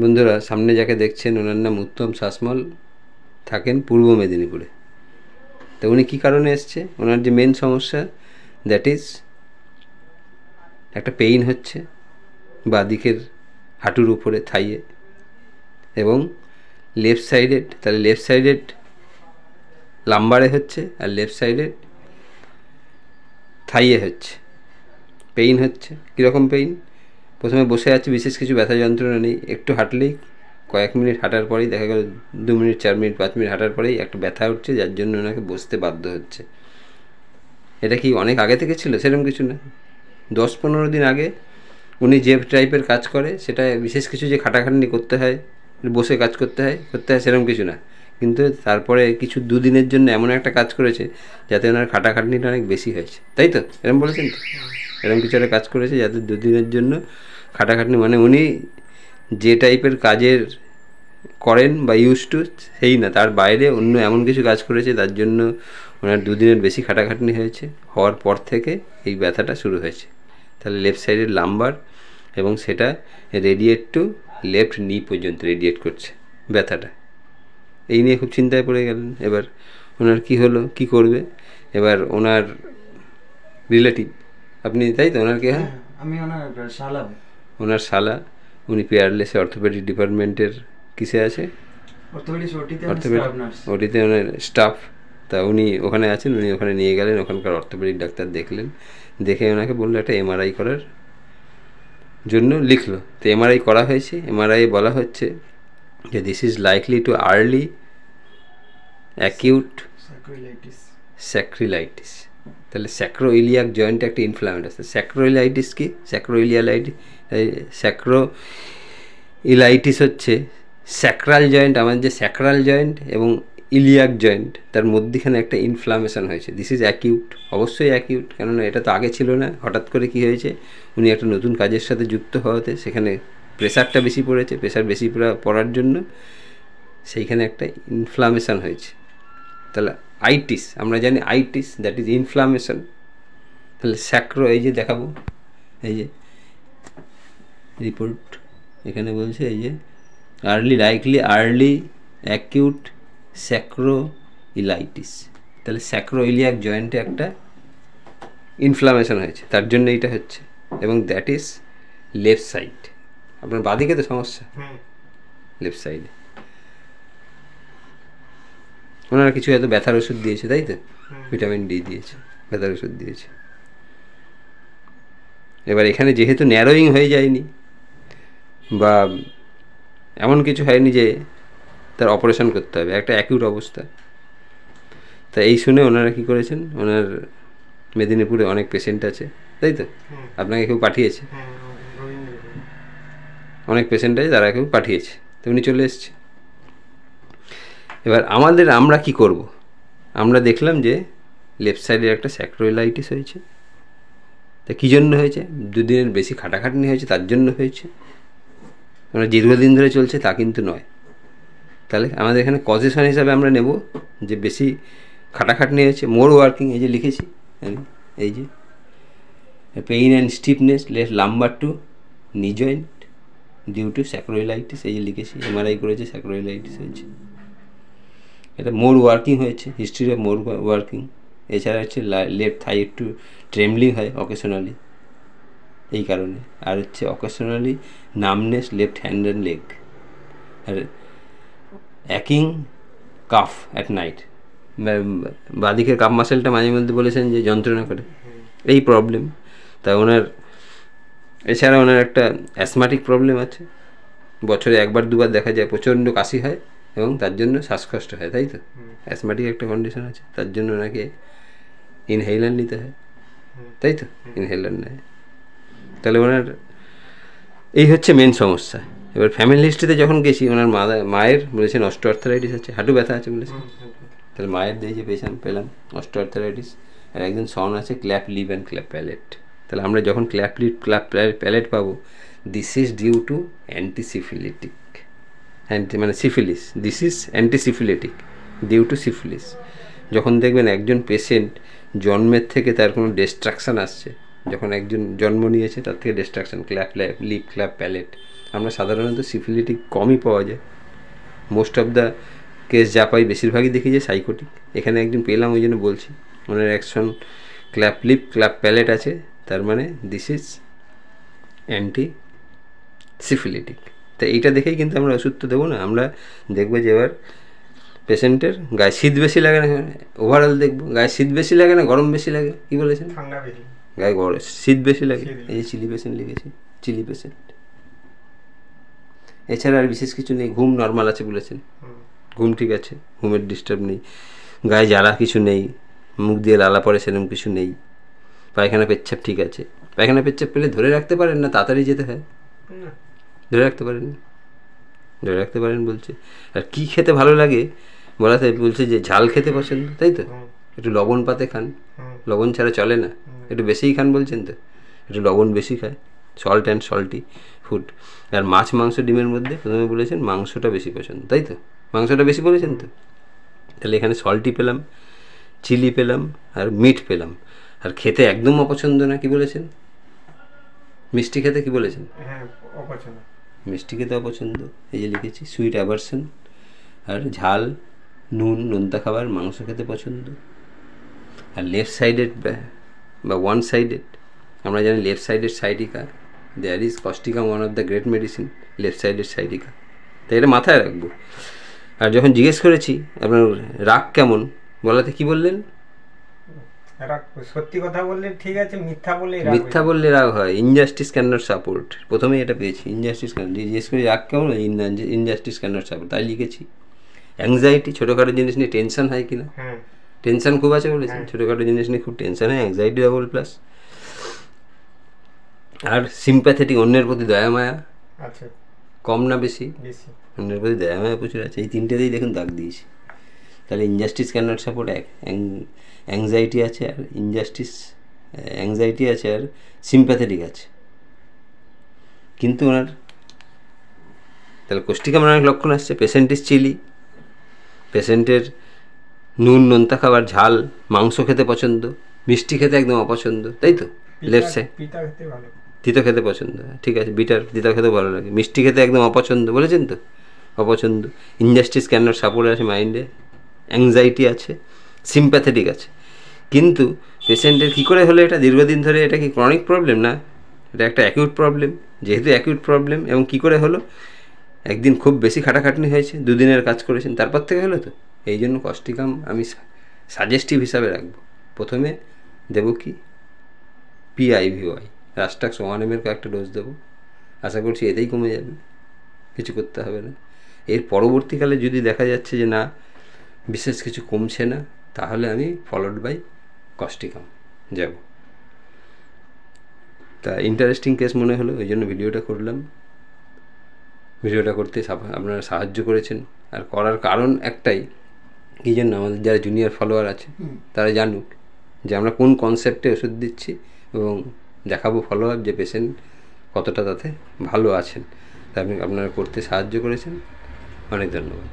বন্ধুরা, সামনে যাকে দেখছেন ওনার নাম উত্তম শাসমল, থাকেন পূর্ব মেদিনীপুরে। তো উনি কী কারণে এসছে, ওনার যে মেন সমস্যা দ্যাট ইজ একটা পেইন হচ্ছে বাঁ দিকের হাঁটুর উপরে থাইয়ে, এবং লেফট সাইডেড, তাহলে লেফট সাইডেড লাম্বারে হচ্ছে আর লেফট সাইডেড থাইয়ে হচ্ছে, পেইন হচ্ছে। কীরকম পেইন? প্রথমে বসে আছে, বিশেষ কিছু ব্যথা যন্ত্রণা নেই, একটু হাঁটলেই কয়েক মিনিট হাঁটার পরেই দেখা গেল 2 মিনিট 4 মিনিট 5 মিনিট হাঁটার পরেই একটা ব্যথা উঠছে, যার জন্য ওনাকে বসতে বাধ্য হচ্ছে। এটা কি অনেক আগে থেকে ছিল? সেরকম কিছু না। 10-15 দিন আগে উনি যে টাইপের কাজ করে, সেটা বিশেষ কিছু যে খাটাখাটনি করতে হয়, বসে কাজ করতে হয় সেরকম কিছু না। কিন্তু তারপরে কিছু 2 দিনের জন্য এমন একটা কাজ করেছে যাতে ওনার খাটাখাটনিটা অনেক বেশি হয়েছে, তাই তো? এরকম বলেছেন তো? এরকম কিছু একটা কাজ করেছে যাতে 2 দিনের জন্য খাটাখাটনি, মানে উনি যে টাইপের কাজের করেন বা ইউজ টু সেই না, তার বাইরে অন্য এমন কিছু কাজ করেছে তার জন্য ওনার 2 দিনের বেশি খাটাখাটনি হয়েছে। হওয়ার পর থেকে এই ব্যথাটা শুরু হয়েছে। তাহলে লেফট সাইডের লাম্বার, এবং সেটা রেডিয়েট টু লেফট নি পর্যন্ত রেডিয়েট করছে ব্যথাটা। এই নিয়ে খুব চিন্তায় পড়ে গেলেন। এবার ওনার কি হলো, কি করবে? এবার ওনার রিলেটিভ আপনি, তাই তো? ওনার কে? হ্যাঁ, আমি ওনার শালা। উনি পেয়ারলেসে অর্থোপেডিক ডিপার্টমেন্টের কিসে আছে, ওটিতে ওনার স্টাফ। তা উনি ওখানে আছেন, উনি ওখানে নিয়ে গেলেন, ওখানকার অর্থোপেডিক ডাক্তার দেখলেন, দেখে ওনাকে বললো একটা এমআরআই করার জন্য লিখলো। তো এমআরআই করা হয়েছে। এমআরআই বলা হচ্ছে যে this is likely to early acute sacroiliitis. তাহলে স্যাক্রোইলিয়াক জয়েন্টে একটা ইনফ্লামেট আছে। স্যাক্রোইলাইটিস কি? স্যাক্রোইলাইটিস হচ্ছে স্যাক্রাল জয়েন্ট, আমাদের যে স্যাক্রাল জয়েন্ট এবং ইলিয়াক জয়েন্ট, তার মধ্যেখানে একটা ইনফ্লামেশন হয়েছে। দিস ইজ অ্যাকিউট, অবশ্যই অ্যাকিউট, কেননা এটা তো আগে ছিল না। হঠাৎ করে কি হয়েছে, উনি একটা নতুন কাজের সাথে যুক্ত হওয়াতে সেখানে প্রেশারটা বেশি পড়েছে। প্রেশার বেশি পড়ার জন্য সেইখানে একটা ইনফ্লামেশন হয়েছে। তাহলে আইটিস, আমরা জানি আইটিস দ্যাট ইজ ইনফ্লামেশন। তাহলে স্যাক্রো, এই যে দেখাবো, এই যে রিপোর্ট এখানে বলছে, এই যে আর্লি অ্যাকিউট স্যাক্রোইলাইটিস। তাহলে স্যাক্রোইলিয়াক জয়েন্টে একটা ইনফ্লামেশন হয়েছে, তার জন্য এইটা হচ্ছে, এবং দ্যাট ইজ লেফট সাইড। আপনার বাঁদিকে তো সমস্যা, লেফট সাইডে। ওনারা কিছু হয়তো ব্যথার ওষুধ দিয়েছে, তাই তো? ভিটামিন ডি দিয়েছে, ব্যথার ওষুধ দিয়েছে। এবার এখানে যেহেতু ন্যারোয়িং হয়ে যায়নি বা এমন কিছু হয়নি যে তার অপারেশন করতে হবে, একটা অ্যাকিউট অবস্থা। তা এই শুনে ওনারা কী করেছেন, ওনার মেদিনীপুরে অনেক পেশেন্ট আছে, তাই তো? আপনাকে কেউ পাঠিয়েছে, অনেক পেশেন্ট আছে, তারা কেউ পাঠিয়েছে, তো উনি চলে এসছে। এবার আমরা কি করব? আমরা দেখলাম যে লেফট সাইডের একটা স্যাক্রোইলাইটিস হয়েছে। তা কী জন্য হয়েছে? 2 দিনের বেশি খাটাখাটনি হয়েছে, তার জন্য হয়েছে। আমরা দীর্ঘদিন ধরে চলছে তা কিন্তু নয়। তাহলে আমাদের এখানে কজেশন হিসাবে আমরা নেব যে বেশি খাটাখাটনি হয়েছে, মোর ওয়ার্কিং, এই যে লিখেছি, এই যে pain and stiffness left lumbar to knee joint due to sacroiliitis, এই যে লিখেছি। এমআরআই করেছে, স্যাক্রোইলাইটিস হয়েছে। এটা মোর ওয়ার্কিং হয়েছে, হিস্ট্রি অফ মোর ওয়ার্কিং। এছাড়া হচ্ছে লেফট থাই একটু ট্রেমলিং হয় অকেশনালি, এই কারণে। আর হচ্ছে occasionally numbness left hand and leg, আর অ্যাকিং কাফ অ্যাট নাইট। বাঁদিকের কাফ মাসেলটা মাঝে মধ্যে বলেছেন যে যন্ত্রণা করে, এই প্রবলেম। তা ওনার এছাড়া ওনার একটা অ্যাসমাটিক প্রবলেম আছে, বছরে 1-2 বার দেখা যায় প্রচণ্ড কাশি হয় এবং তার জন্য শ্বাসকষ্ট হয়, তাই তো? অ্যাসমাটিক একটা কন্ডিশন আছে, তার জন্য ওনাকে ইনহেলার নিতে হয়, তাই তো? ইনহেলার নেয়। তাহলে ওনার এই হচ্ছে মেন সমস্যা। এবার ফ্যামিলি হিস্ট্রিতে যখন গেছি, ওনার মায়ের বলেছেন অস্টিওআর্থারাইটিস আছে, হাঁটু ব্যথা আছে বলেছেন। তাহলে মায়ের দিয়ে যে পেলাম অস্টিওআর্থারাইটিস, আর একজন সন আছে cleft lip and cleft palate. তাহলে আমরা যখন ক্ল্যাপ লিভ ক্ল্যাপ প্যালেট পাবো, this is due to antisyphilitic, মানে syphilis. This is antisyphilitic due to syphilis. যখন দেখবেন একজন পেশেন্ট জন্মের থেকে তার কোনো ডিস্ট্রাকশান আসছে, যখন একজন জন্ম নিয়েছে তার থেকে destruction, cleft lip cleft palate, আমরা সাধারণত সিফিলিটিক কমই পাওয়া যায়, মোস্ট অফ দ্য কেস যা পাই বেশিরভাগই দেখি যে সাইকোটিক। এখানে একজন পেলাম, ওই জন্য বলছি। ওনার action cleft lip cleft palate আছে, তার মানে দিস ইজ অ্যান্টি সিফিলিটিক। তো এইটা দেখেই কিন্তু আমরা ওষুধ তো দেবো না, আমরা দেখবো যে এবার পেশেন্টের গায়ে শীত বেশি লাগে না, ওভারঅল দেখবো গায়ে শীত বেশি লাগে না গরম বেশি লাগে, কী বলেছেন? গায়ে গরম শীত বেশি লাগে। এই যে চিলি পেশেন্ট লিখেছি, চিলি পেশেন্ট। এছাড়া আর বিশেষ কিছু নেই। ঘুম নর্মাল আছে বলেছেন, ঘুম ঠিক আছে, ঘুমের ডিস্টার্ব নেই, গায়ে জ্বালা কিছু নেই, মুখ দিয়ে লালা পড়ে সেরকম কিছু নেই, পায়খানা পেচ্ছাপ ঠিক আছে। পায়খানা পেচ্ছাপ পেলে ধরে রাখতে পারেন না, তাড়াতাড়ি যেতে হয়, ধরে রাখতে পারেন, ধরে রাখতে পারেন বলছে। আর কি খেতে ভালো লাগে বলাতে বলছে যে ঝাল খেতে পছন্দ, তাই তো? একটু লবণ পাতে খান, লবণ ছাড়া চলে না, একটু বেশিই খান বলছেন তো, একটু লবণ বেশি খায়, সল্ট অ্যান্ড সল্টি ফুড। আর মাছ মাংস ডিমের মধ্যে প্রথমে বলেছেন মাংসটা বেশি পছন্দ, তাই তো? মাংসটা বেশি বলেছেন তো, তাহলে এখানে সল্টি পেলাম, চিলি পেলাম, আর মিট পেলাম। আর খেতে একদম অপছন্দ না, কি বলেছেন? মিষ্টি খেতে কি বলেছেন? মিষ্টি খেতে অপছন্দ, এই যে লিখেছি সুইট অ্যাভারশন। আর ঝাল নুন নোনতা খাবার মাংস খেতে পছন্দ। আর লেফট সাইডেড বা ওয়ান সাইডেড, আমরা জানি left sided sciatica, there is causticum one of the great medicine, left sided sciatica. তাই এটা মাথায় রাখবো। আর যখন জিজ্ঞেস করেছি আপনার রাগ কেমন বলাতে কি বললেন? সত্যি কথা বললে ঠিক আছে, মিথ্যা বললে রাগ হয়। ইনজাস্টিস ক্যান নট সাপোর্ট, প্রথমেই এটা পেয়েছি। ইনজাস্টিস ক্যান, জিজ্ঞেস করি রাগ কেমন, ইনজাস্টিস ক্যান নট সাপোর্ট, তাই লিখেছি। অ্যাংজাইটি, ছোটোখাটো জিনিস নিয়ে টেনশন হয় কিনা, টেনশন খুব আছে বলেছেন, ছোটোখাটো জিনিস নিয়ে খুব টেনশন হয়, অ্যাংজাইটি ডবল প্লাস। আর সিম্প্যাথেটিক, অন্যের প্রতি দয়া মায়া কম না বেশি? অন্যের প্রতি দয়া মায়া প্রচুর আছে। এই তিনটেতেই দেখুন দাগ দিয়েছি। তাহলে injustice can not support anxiety আছে, আর অ্যাংজাইটি আছে, আর সিম্প্যাথেটিক আছে। কিন্তু ওনার তাহলে কোষ্ঠিকাম অনেক লক্ষণ আসছে। পেশেন্ট ইজ চিলি, পেশেন্টের নুন নোনতা খাবার ঝাল মাংস খেতে পছন্দ, মিষ্টি খেতে একদম অপছন্দ, তাই তো? লেফট সাইড তিতো খেতে পছন্দ, ঠিক আছে, বিটার তিতো খেতে ভালো লাগে। মিষ্টি খেতে একদম অপছন্দ বলেছেন তো, অপছন্দ। ইনজাস্টিস ক্যান নট সাপোর্ট আছে মাইন্ডে, অ্যাংজাইটি আছে, সিম্প্যাথেটিক আছে। কিন্তু পেশেন্টের কী করে হলো এটা? দীর্ঘদিন ধরে এটা কি ক্রনিক প্রবলেম না, এটা একটা অ্যাকিউট প্রবলেম। যেহেতু অ্যাকিউট প্রবলেম, এবং কী করে হলো? একদিন খুব বেশি খাটাখাটনি হয়েছে, দুদিনের কাজ করেছেন, তারপর থেকে হলো তো। এই জন্য কস্টিকাম আমি সাজেস্টিভ হিসাবে রাখবো। প্রথমে দেবো কি PIVY, রাস্টাক্স 1 ml কয়েকটা ডোজ দেবো, আশা করছি এতেই কমে যাবে, কিছু করতে হবে না। এর পরবর্তীকালে যদি দেখা যাচ্ছে যে না বিশেষ কিছু কমছে না, তাহলে আমি ফলোড বাই কস্টিকাম যাব। তা ইন্টারেস্টিং কেস মনে হলো, ওই জন্য ভিডিওটা করলাম। ভিডিওটা করতে আপনারা সাহায্য করেছেন। আর করার কারণ একটাই, কী জন্য? আমাদের যারা জুনিয়র ফলোয়ার আছে তারা জানুক যে আমরা কোন কনসেপ্টে ওষুধ দিচ্ছি, এবং দেখাবো ফলো আপ যে পেশেন্ট কতটা তাতে ভালো আছেন। তা আপনি আপনারা করতে সাহায্য করেছেন, অনেক ধন্যবাদ।